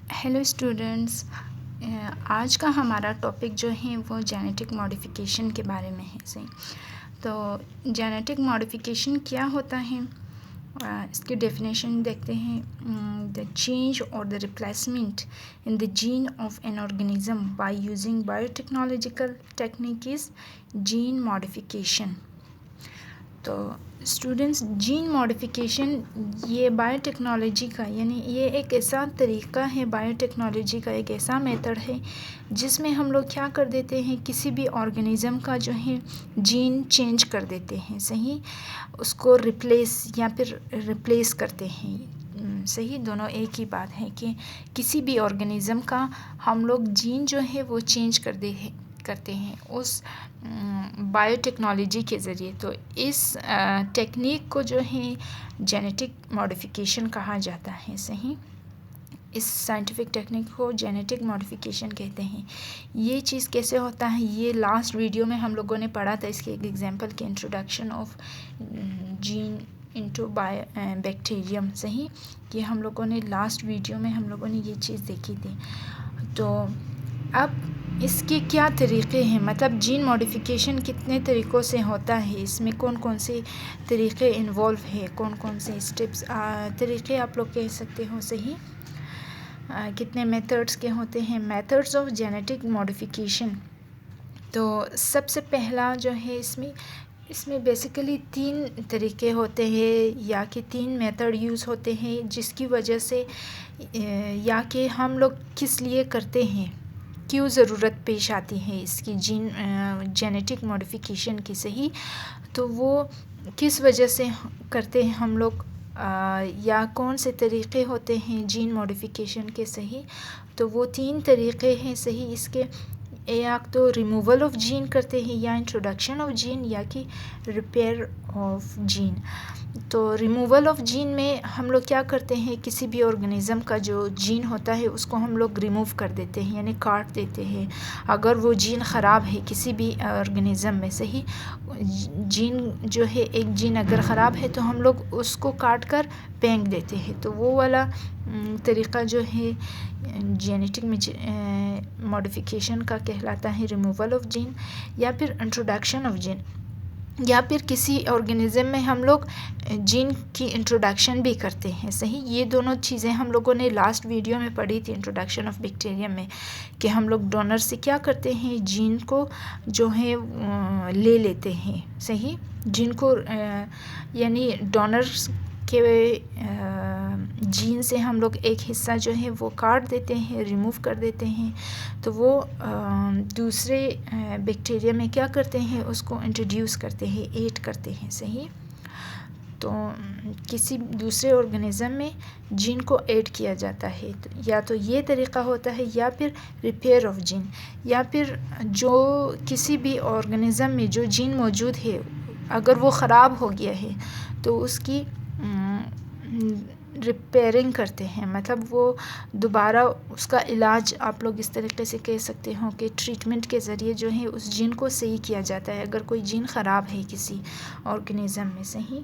Hello students. आज का हमारा टॉपिक जो है वो जेनेटिक मॉडिफिकेशन के बारे में है। सही, तो जेनेटिक मॉडिफिकेशन क्या होता है, इसकी डेफिनेशन देखते हैं। द चेंज और the replacement in the gene of an organism by using biotechnological technique is gene modification. तो स्टूडेंट्स, जीन मॉडिफिकेशन ये बायोटेक्नोलॉजी का यानी ये एक ऐसा तरीका है, बायोटेक्नोलॉजी का एक ऐसा मेथड है जिसमें हम लोग क्या कर देते हैं, किसी भी ऑर्गेनिज़म का जो है जीन चेंज कर देते हैं। सही, उसको रिप्लेस करते हैं। सही, दोनों एक ही बात है कि किसी भी ऑर्गेनिज़म का हम लोग जीन जो है वो चेंज करते हैं उस बायोटेक्नोलॉजी के ज़रिए। तो इस टेक्निक को जो है जेनेटिक मॉडिफिकेशन कहा जाता है। सही, इस साइंटिफिक टेक्निक को जेनेटिक मॉडिफिकेशन कहते हैं। ये चीज़ कैसे होता है, ये लास्ट वीडियो में हम लोगों ने पढ़ा था। इसके एक एग्जांपल के introduction of gene into bacterium. सही, ये हम लोगों ने लास्ट वीडियो में हम लोगों ने ये चीज़ देखी थी। तो अब इसके क्या तरीक़े हैं, मतलब जीन मॉडिफिकेशन कितने तरीक़ों से होता है, इसमें कौन कौन से तरीक़े इन्वॉल्व है, कौन कौन से स्टेप्स तरीक़े आप लोग कह सकते हो। सही, कितने मेथड्स के होते हैं, मेथड्स ऑफ जेनेटिक मॉडिफिकेशन। तो सबसे पहला जो है इसमें बेसिकली 3 तरीक़े होते हैं या कि 3 मेथड यूज़ होते हैं, जिसकी वजह से या कि हम लोग किस लिए करते हैं, क्यों ज़रूरत पेश आती है इसकी जेनेटिक मॉडिफिकेशन की। सही, तो वो किस वजह से करते हैं हम लोग, या कौन से तरीक़े होते हैं जीन मॉडिफिकेशन के। सही, तो वो 3 तरीक़े हैं। सही, इसके या तो रिमूवल ऑफ जीन करते हैं, या इंट्रोडक्शन ऑफ जीन, या कि रिपेयर ऑफ जीन। तो रिमूवल ऑफ जीन में हम लोग क्या करते हैं, किसी भी ऑर्गेनिज़म का जो जीन होता है उसको हम लोग रिमूव कर देते हैं, यानी काट देते हैं। अगर वो जीन ख़राब है किसी भी ऑर्गेनिज़म में, सही, जीन जो है एक जीन अगर ख़राब है तो हम लोग उसको काट कर फेंक देते हैं। तो वो वाला तरीक़ा जो है जेनेटिक मॉडिफिकेशन का कहलाता है रिमूवल ऑफ जीन, या फिर इंट्रोडक्शन ऑफ जीन, या फिर किसी ऑर्गेनिज़म में हम लोग जीन की इंट्रोडक्शन भी करते हैं। सही, ये दोनों चीज़ें हम लोगों ने लास्ट वीडियो में पढ़ी थी, इंट्रोडक्शन ऑफ बैक्टीरियम में, कि हम लोग डोनर से क्या करते हैं, जीन को जो है ले लेते हैं। सही, जीन को यानी डोनर्स के जीन से हम लोग एक हिस्सा जो है वो काट देते हैं, रिमूव कर देते हैं। तो वो दूसरे बैक्टीरिया में क्या करते हैं, उसको इंट्रोड्यूस करते हैं, ऐड करते हैं। सही, तो किसी दूसरे ऑर्गेनिज़म में जीन को ऐड किया जाता है। तो या तो ये तरीक़ा होता है, या फिर रिपेयर ऑफ जीन, या फिर जो किसी भी ऑर्गेनिज़म में जो जीन मौजूद है अगर वो ख़राब हो गया है तो उसकी रिपेयरिंग करते हैं, मतलब वो दोबारा उसका इलाज आप लोग इस तरीके से कह सकते हो कि ट्रीटमेंट के ज़रिए जो है उस जीन को सही किया जाता है। अगर कोई जीन ख़राब है किसी ऑर्गेनिज़म में, सही,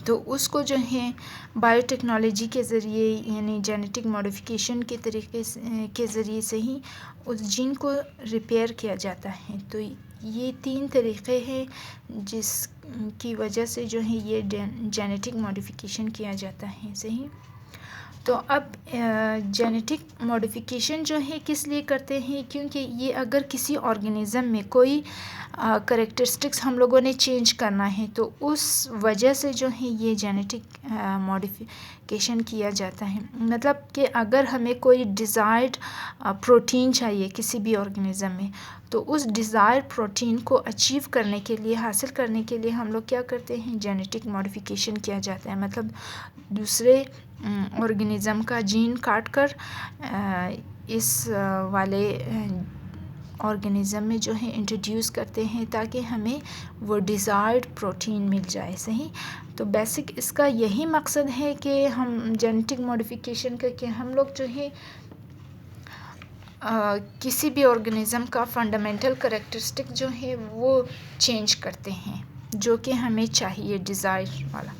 तो उसको जो है बायोटेक्नोलॉजी के ज़रिए यानी जेनेटिक मॉडिफिकेशन के तरीके के ज़रिए से ही उस जीन को रिपेयर किया जाता है। तो ये 3 तरीक़े हैं जिसकी वजह से जो है ये जेनेटिक मॉडिफिकेशन किया जाता है। सही, तो अब जेनेटिक मॉडिफिकेशन जो है किस लिए करते हैं, क्योंकि ये अगर किसी ऑर्गेनिज़म में कोई करैक्टरिस्टिक्स हम लोगों ने चेंज करना है तो उस वजह से जो है ये जेनेटिक मॉडिफिकेशन किया जाता है। मतलब कि अगर हमें कोई डिज़ायर्ड प्रोटीन चाहिए किसी भी ऑर्गेनिज़म में, तो उस डिज़ायर्ड प्रोटीन को अचीव करने के लिए, हासिल करने के लिए हम लोग क्या करते हैं, जेनेटिक मॉडिफिकेशन किया जाता है। मतलब दूसरे ऑर्गेनिज़म का जीन काट कर इस वाले ऑर्गेनिज़म में जो है इंट्रोड्यूस करते हैं ताकि हमें वो डिज़ायर्ड प्रोटीन मिल जाए। सही, तो बेसिक इसका यही मकसद है कि हम जेनेटिक मॉडिफिकेशन करके हम लोग जो है किसी भी ऑर्गेनिज़म का फंडामेंटल करैक्टरिस्टिक जो है वो चेंज करते हैं जो कि हमें चाहिए, डिज़ायर वाला।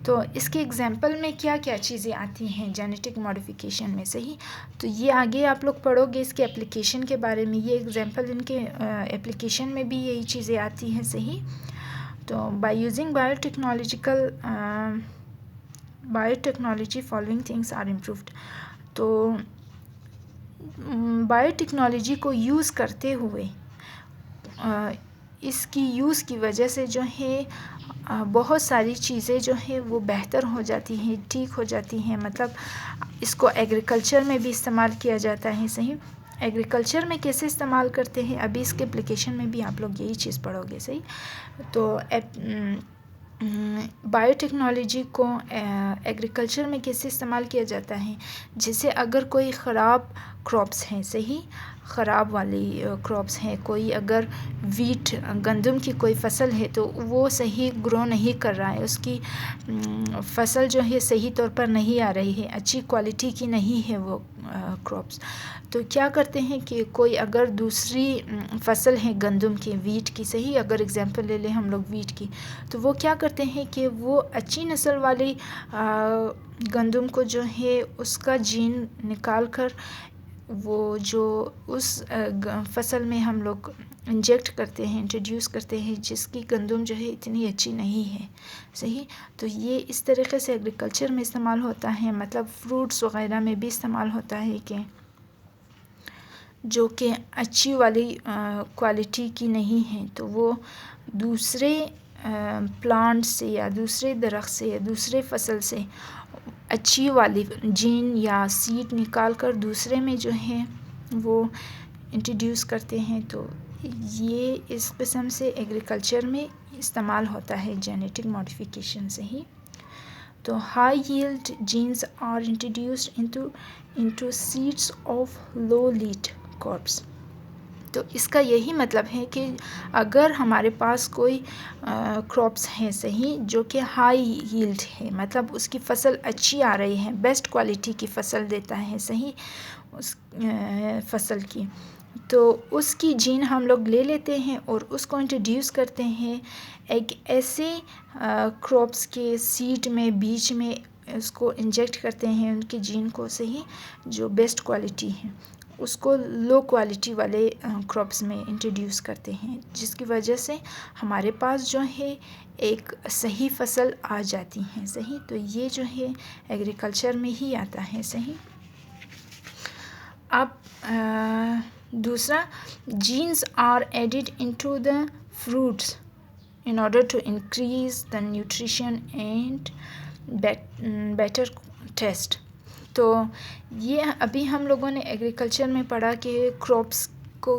तो इसके एग्जांपल में क्या क्या चीज़ें आती हैं जेनेटिक मॉडिफिकेशन में, सही। तो ये आगे आप लोग पढ़ोगे इसके एप्लीकेशन के बारे में, ये एग्जांपल इनके एप्लीकेशन में भी यही चीज़ें आती हैं, सही। तो by using biotechnology following things are improved. तो बायोटेक्नोलॉजी को यूज़ करते हुए इसकी यूज़ की वजह से जो है बहुत सारी चीज़ें जो है वो बेहतर हो जाती हैं, ठीक हो जाती हैं। मतलब इसको एग्रीकल्चर में भी इस्तेमाल किया जाता है, सही। एग्रीकल्चर में कैसे इस्तेमाल करते हैं, अभी इसके एप्लीकेशन में भी आप लोग यही चीज़ पढ़ोगे, सही। तो बायोटेक्नोलॉजी को एग्रीकल्चर में कैसे इस्तेमाल किया जाता है, जैसे अगर कोई ख़राब क्रॉप्स हैं, सही, ख़राब वाली क्रॉप्स हैं, कोई अगर वीट गंदम की कोई फसल है तो वो सही ग्रो नहीं कर रहा है, उसकी फसल जो है सही तौर पर नहीं आ रही है, अच्छी क्वालिटी की नहीं है वो क्रॉप्स। तो क्या करते हैं कि कोई अगर दूसरी फसल है गंदम की, वीट की, सही, अगर एग्जांपल ले लें हम लोग वीट की, तो वो क्या करते हैं कि वो अच्छी नस्ल वाली गंदम को जो है उसका जीन निकाल कर वो जो उस फसल में हम लोग इंजेक्ट करते हैं, इंट्रोड्यूस करते हैं, जिसकी गंदम जो है इतनी अच्छी नहीं है, सही। तो ये इस तरीके से एग्रीकल्चर में इस्तेमाल होता है। मतलब फ्रूट्स वग़ैरह में भी इस्तेमाल होता है कि जो कि अच्छी वाली क्वालिटी की नहीं है, तो वो दूसरे प्लांट से या दूसरे दरख्त से या दूसरे फसल से अच्छी वाली जीन या सीड निकाल कर दूसरे में जो है वो इंट्रोड्यूस करते हैं। तो ये इस किस्म से एग्रीकल्चर में इस्तेमाल होता है जेनेटिक मॉडिफिकेशन से ही। तो high yield genes are introduced into seeds of low lead crops. तो इसका यही मतलब है कि अगर हमारे पास कोई क्रॉप्स हैं, सही, जो कि हाई यील्ड है, मतलब उसकी फ़सल अच्छी आ रही है, बेस्ट क्वालिटी की फ़सल देता है, सही, उस फ़सल की, तो उसकी जीन हम लोग ले लेते हैं और उसको इंट्रोड्यूस करते हैं एक ऐसे क्रॉप्स के सीड में, बीज में उसको इंजेक्ट करते हैं उनकी जीन को, सही, जो बेस्ट क्वालिटी है, उसको लो क्वालिटी वाले क्रॉप्स में इंट्रोड्यूस करते हैं, जिसकी वजह से हमारे पास जो है एक सही फ़सल आ जाती है, सही। तो ये जो है एग्रीकल्चर में ही आता है, सही। अब दूसरा, genes are added into the fruits in order to increase the nutrition and better taste। तो ये अभी हम लोगों ने एग्रीकल्चर में पढ़ा कि क्रॉप्स को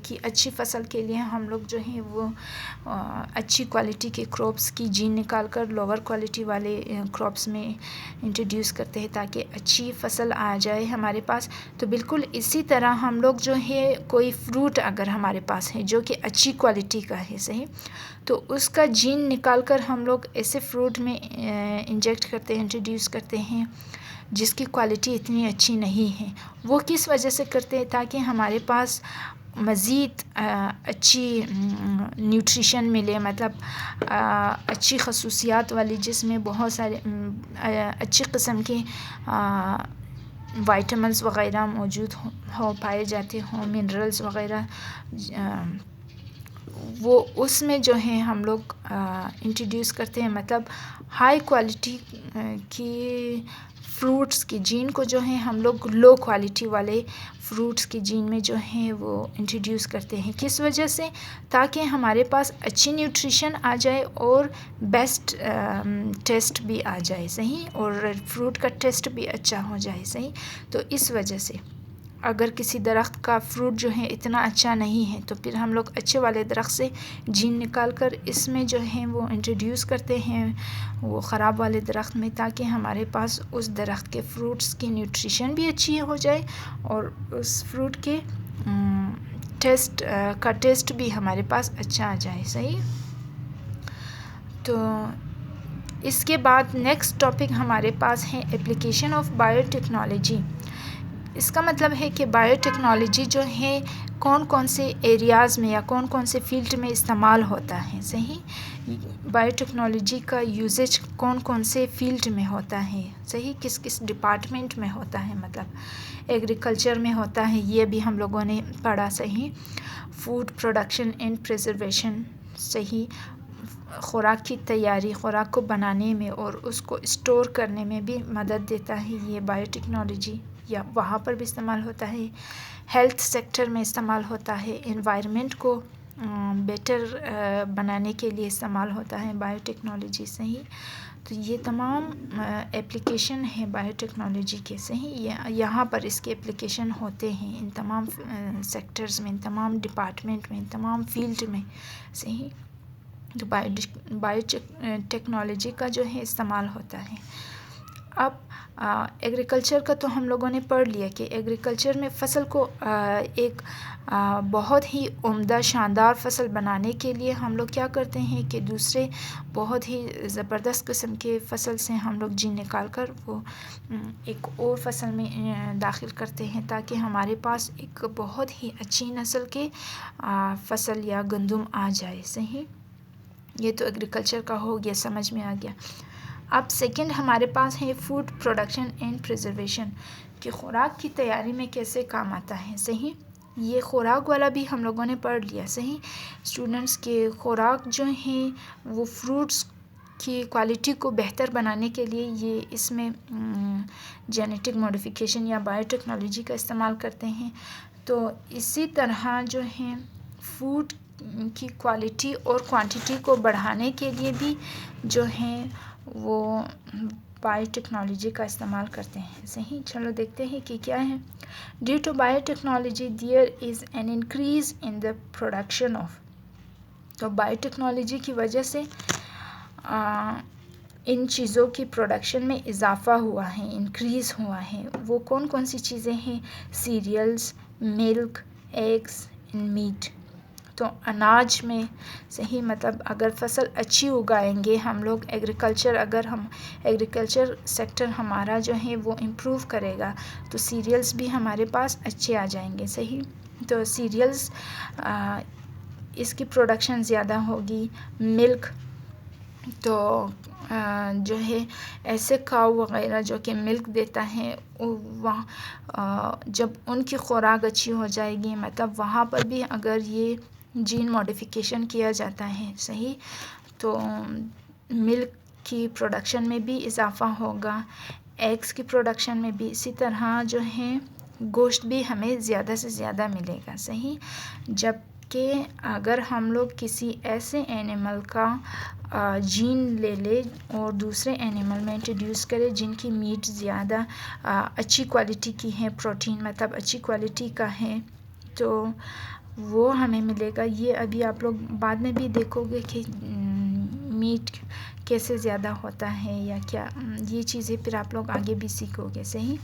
की अच्छी फ़सल के लिए हम लोग जो है वो अच्छी क्वालिटी के क्रॉप्स की जीन निकाल कर लोअर क्वालिटी वाले क्रॉप्स में इंट्रोड्यूस करते हैं ताकि अच्छी फ़सल आ जाए हमारे पास। तो बिल्कुल इसी तरह हम लोग जो है कोई फ्रूट अगर हमारे पास है जो कि अच्छी क्वालिटी का है, सही, तो उसका जीन निकाल कर हम लोग ऐसे फ्रूट में इंजेक्ट करते हैं, इंट्रोड्यूस करते हैं जिसकी क्वालिटी इतनी अच्छी नहीं है। वो किस वजह से करते हैं, ताकि हमारे पास मज़ीद अच्छी न्यूट्रिशन मिले, मतलब अच्छी खसूसियात वाली, जिसमें बहुत सारे अच्छी किस्म के विटामिन्स वग़ैरह मौजूद हो पाए जाते हों, मिनरल्स वग़ैरह, वो उसमें जो है हम लोग इंट्रोड्यूस करते हैं। मतलब हाई क्वालिटी की फ्रूट्स की जीन को जो है हम लोग लो क्वालिटी वाले फ्रूट्स की जीन में जो है वो इंट्रोड्यूस करते हैं। किस वजह से, ताकि हमारे पास अच्छी न्यूट्रिशन आ जाए और बेस्ट टेस्ट भी आ जाए, सही, और फ्रूट का टेस्ट भी अच्छा हो जाए, सही। तो इस वजह से अगर किसी दरख्त का फ्रूट जो है इतना अच्छा नहीं है, तो फिर हम लोग अच्छे वाले दरख्त से जीन निकाल कर इसमें जो है वो इंट्रोड्यूस करते हैं वो ख़राब वाले दरख्त में, ताकि हमारे पास उस दरख्त के फ्रूट्स की न्यूट्रिशन भी अच्छी हो जाए और उस फ्रूट के टेस्ट भी हमारे पास अच्छा आ जाए, सही। तो इसके बाद नेक्स्ट टॉपिक हमारे पास है एप्लीकेशन ऑफ बायोटेक्नोलॉजी। इसका मतलब है कि बायोटेक्नोलॉजी जो है कौन कौन से एरियाज़ में या कौन कौन से फील्ड में इस्तेमाल होता है। सही, बायोटेक्नोलॉजी का यूजेज कौन कौन से फील्ड में होता है। सही, किस किस डिपार्टमेंट में होता है, मतलब एग्रीकल्चर में होता है, ये भी हम लोगों ने पढ़ा। सही, फूड प्रोडक्शन एंड प्रिजर्वेशन, सही, खुराक की तैयारी, खुराक को बनाने में और उसको स्टोर करने में भी मदद देता है ये बायोटेक्नोलॉजी, या वहाँ पर भी इस्तेमाल होता है। हेल्थ सेक्टर में इस्तेमाल होता है, एनवायरनमेंट को बेटर बनाने के लिए इस्तेमाल होता है बायोटेक्नोलॉजी। सही, तो ये तमाम एप्लीकेशन है बायोटेक्नोलॉजी के। सही, यहाँ पर इसके एप्लीकेशन होते हैं इन तमाम सेक्टर्स में, इन तमाम डिपार्टमेंट में, इन तमाम फील्ड में। सही, तो बायोटेक्नोलॉजी का जो है इस्तेमाल होता है। अब एग्रीकल्चर का तो हम लोगों ने पढ़ लिया कि एग्रीकल्चर में फ़सल को एक बहुत ही उम्दा शानदार फ़सल बनाने के लिए हम लोग क्या करते हैं कि दूसरे बहुत ही ज़बरदस्त किस्म के फ़सल से हम लोग जीन निकाल कर वो एक और फ़सल में दाखिल करते हैं, ताकि हमारे पास एक बहुत ही अच्छी नस्ल के फ़सल या गंदम आ जाए। सही, ये तो एग्रीकल्चर का हो गया, समझ में आ गया। अब सेकंड हमारे पास है फूड प्रोडक्शन एंड प्रिजर्वेशन, कि खुराक की तैयारी में कैसे काम आता है। सही, ये खुराक वाला भी हम लोगों ने पढ़ लिया। सही, स्टूडेंट्स के खुराक जो हैं वो फ्रूट्स की क्वालिटी को बेहतर बनाने के लिए ये इसमें जेनेटिक मॉडिफिकेशन या बायोटेक्नोलॉजी का इस्तेमाल करते हैं। तो इसी तरह जो है फूड की क्वालिटी और क्वांटिटी को बढ़ाने के लिए भी जो है वो बायोटेक्नोलॉजी का इस्तेमाल करते हैं। सही, चलो देखते हैं कि क्या है। Due to biotechnology there is an increase in the production of, तो बायोटेक्नोलॉजी की वजह से इन चीज़ों की प्रोडक्शन में इजाफ़ा हुआ है, इंक्रीज़ हुआ है। वो कौन कौन सी चीज़ें हैं? Cereals, milk, eggs and meat, तो अनाज में। सही, मतलब अगर फ़सल अच्छी उगाएंगे हम लोग, एग्रीकल्चर सेक्टर हमारा जो है वो इम्प्रूव करेगा, तो सीरियल्स भी हमारे पास अच्छे आ जाएंगे। सही, तो सीरियल्स इसकी प्रोडक्शन ज़्यादा होगी। मिल्क, तो जो है ऐसे काऊ वग़ैरह जो कि मिल्क देता है, वहाँ जब उनकी खुराक अच्छी हो जाएगी, मतलब वहाँ पर भी अगर ये जीन मॉडिफिकेशन किया जाता है। सही, तो मिल्क की प्रोडक्शन में भी इजाफ़ा होगा, एग्स की प्रोडक्शन में भी। इसी तरह जो है गोश्त भी हमें ज़्यादा से ज़्यादा मिलेगा। सही, जबकि अगर हम लोग किसी ऐसे एनिमल का जीन ले ले और दूसरे एनिमल में इंट्रोड्यूस करें जिनकी मीट ज़्यादा अच्छी क्वालिटी की है, प्रोटीन मतलब अच्छी क्वालिटी का है, तो वो हमें मिलेगा। ये अभी आप लोग बाद में भी देखोगे कि मीट कैसे ज़्यादा होता है या क्या, ये चीज़ें फिर आप लोग आगे भी सीखोगे। सही,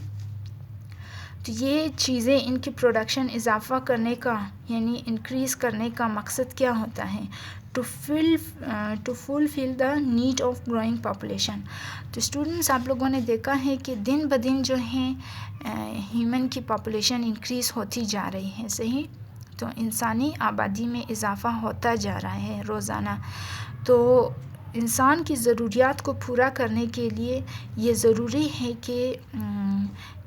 तो ये चीज़ें इनकी प्रोडक्शन इजाफ़ा करने का यानी इंक्रीज़ करने का मकसद क्या होता है? To fulfil the need of growing population. तो स्टूडेंट्स, आप लोगों ने देखा है कि दिन ब दिन जो है ह्यूमन की पॉपुलेशन इंक्रीज़ होती जा रही है। सही, तो इंसानी आबादी में इजाफ़ा होता जा रहा है रोज़ाना। तो इंसान की ज़रूरियात को पूरा करने के लिए ये ज़रूरी है कि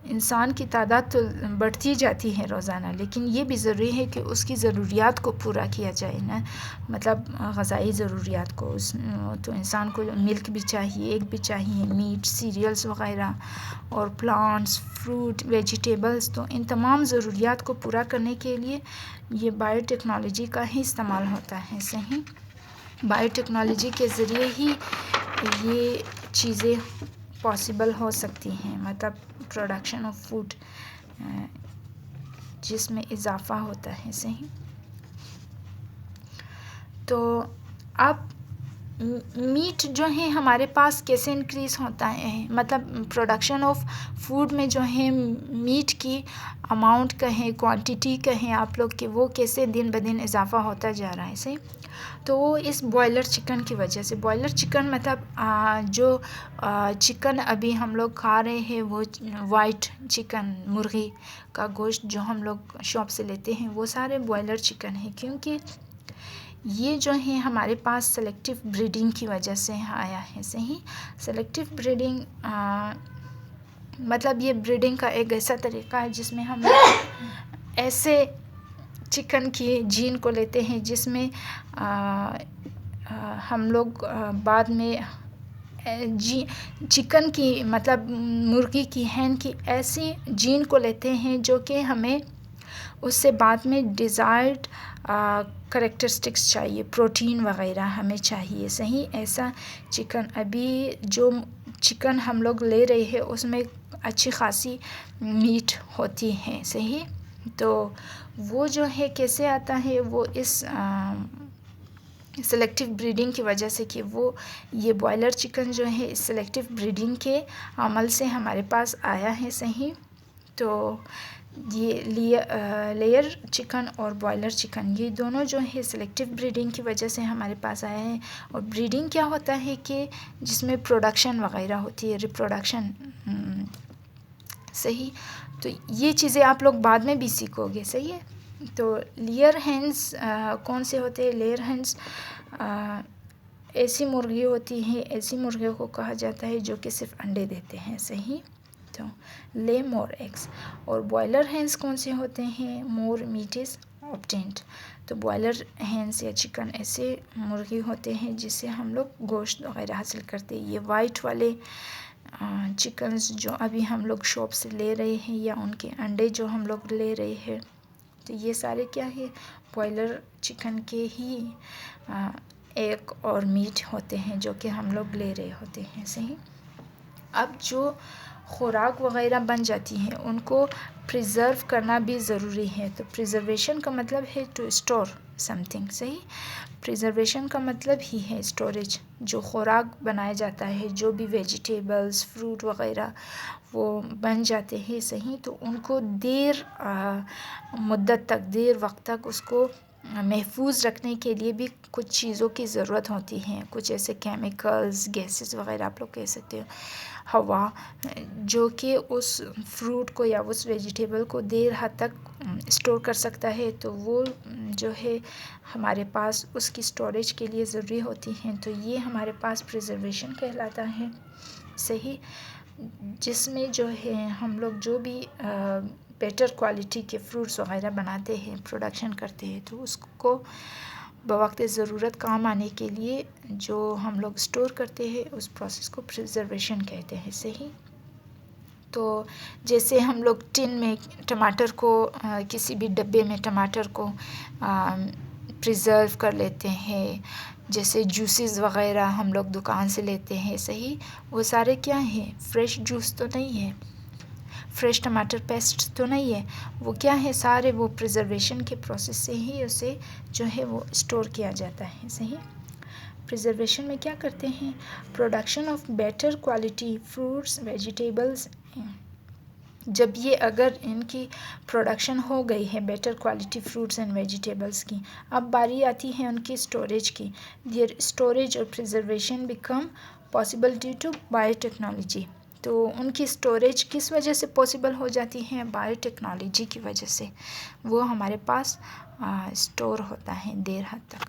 इंसान की तादाद तो बढ़ती जाती है रोज़ाना, लेकिन ये भी ज़रूरी है कि उसकी ज़रूरियात को पूरा किया जाए ना, मतलब ग़ज़ाई ज़रूरियात को। तो इंसान को मिल्क भी चाहिए, एग भी चाहिए, मीट, सीरियल्स वग़ैरह और प्लांट्स, फ्रूट, वेजिटेबल्स। तो इन तमाम ज़रूरियात को पूरा करने के लिए ये बायोटेक्नोलॉजी का ही इस्तेमाल होता है। सही, बायोटेक्नोलॉजी के ज़रिए ही ये चीज़ें पॉसिबल हो सकती हैं, मतलब प्रोडक्शन ऑफ फूड जिसमें इजाफ़ा होता है। सही, तो अब मीट जो है हमारे पास कैसे इंक्रीज़ होता है, मतलब प्रोडक्शन ऑफ फूड में जो है मीट की अमाउंट कहें, क्वांटिटी कहें आप लोग कि वो कैसे दिन ब दिन इजाफ़ा होता जा रहा है। सही, तो वो इस बॉयलर चिकन की वजह से, बॉयलर चिकन मतलब जो चिकन अभी हम लोग खा रहे हैं वो वाइट चिकन, मुर्गी का गोश्त जो हम लोग शॉप से लेते हैं वो सारे बॉयलर चिकन है, क्योंकि ये जो है हमारे पास सेलेक्टिव ब्रीडिंग की वजह से आया है। सही, सेलेक्टिव ब्रीडिंग मतलब ये ब्रीडिंग का एक ऐसा तरीका है जिसमें हम ऐसे चिकन की जीन को लेते हैं जिसमें हम लोग बाद में चिकन की मतलब मुर्गी की, हैन की ऐसी जीन को लेते हैं जो कि हमें उससे बाद में डिज़ायर्ड करेक्टरिस्टिक्स चाहिए, प्रोटीन वग़ैरह हमें चाहिए। सही, ऐसा चिकन अभी जो चिकन हम लोग ले रहे हैं उसमें अच्छी खासी मीट होती है। सही, तो वो जो है कैसे आता है, वो इस सेलेक्टिव ब्रीडिंग की वजह से कि वो ये बॉयलर चिकन जो है इस सेलेक्टिव ब्रीडिंग के अमल से हमारे पास आया है। सही, तो ये लेयर चिकन और बॉयलर चिकन ये दोनों जो है सेलेक्टिव ब्रीडिंग की वजह से हमारे पास आए हैं। और ब्रीडिंग क्या होता है कि जिसमें प्रोडक्शन वग़ैरह होती है, रिप्रोडक्शन। सही, तो ये चीज़ें आप लोग बाद में भी सीखोगे। सही है, तो लेयर हेंस कौन से होते हैं? लेयर हेंस ऐसी मुर्गी होती हैं, ऐसी मुर्गियों को कहा जाता है जो कि सिर्फ अंडे देते हैं। सही, तो ले मोर एग्स। और बॉयलर हेंस कौन से होते हैं? मोर मीट इज़ ऑब्टेन्ड। तो बॉयलर हेंस या चिकन ऐसे मुर्गी होते हैं जिससे हम लोग गोश्त वगैरह हासिल करते हैं। ये वाइट वाले चिकन्स जो अभी हम लोग शॉप से ले रहे हैं या उनके अंडे जो हम लोग ले रहे हैं, तो ये सारे क्या है? बॉयलर चिकन के ही एक और मीट होते हैं जो कि हम लोग ले रहे होते हैं। सही, अब जो खुराक वग़ैरह बन जाती हैं उनको प्रिज़र्व करना भी ज़रूरी है। तो प्रिज़र्वेशन का मतलब है टू स्टोर समथिंग। सही, प्रिज़र्वेशन का मतलब ही है स्टोरेज। जो खुराक बनाया जाता है, जो भी वेजिटेबल्स, फ्रूट वग़ैरह वो बन जाते हैं। सही, तो उनको देर मुद्दत तक, देर वक्त तक उसको महफूज रखने के लिए भी कुछ चीज़ों की ज़रूरत होती है। कुछ ऐसे केमिकल्स, गैसेस वग़ैरह आप लोग कह सकते हो, हवा, जो कि उस फ्रूट को या उस वेजिटेबल को देर हद तक स्टोर कर सकता है। तो वो जो है हमारे पास उसकी स्टोरेज के लिए ज़रूरी होती हैं। तो ये हमारे पास प्रिजर्वेशन कहलाता है। सही, जिसमें जो है हम लोग जो भी बेटर क्वालिटी के फ्रूट्स वग़ैरह बनाते हैं, प्रोडक्शन करते हैं, तो उसको बवक्त ज़रूरत काम आने के लिए जो हम लोग स्टोर करते हैं उस प्रोसेस को प्रिजर्वेशन कहते हैं। सही, तो जैसे हम लोग टिन में टमाटर को किसी भी डब्बे में टमाटर को प्रिज़र्व कर लेते हैं, जैसे जूसेस वग़ैरह हम लोग दुकान से लेते हैं। सही, वो सारे क्या हैं? फ्रेश जूस तो नहीं है, फ्रेश टमाटर पेस्ट तो नहीं है, वो क्या है? सारे वो प्रिजर्वेशन के प्रोसेस से ही उसे जो है वो स्टोर किया जाता है। सही, प्रिजर्वेशन में क्या करते हैं? Production of better quality fruits, vegetables. जब ये अगर इनकी प्रोडक्शन हो गई है better quality fruits and vegetables की, अब बारी आती है उनकी स्टोरेज की। देयर स्टोरेज और preservation become possible due to biotechnology. तो उनकी स्टोरेज किस वजह से पॉसिबल हो जाती है? बायोटेक्नोलॉजी की वजह से वो हमारे पास स्टोर होता है देर हद तक।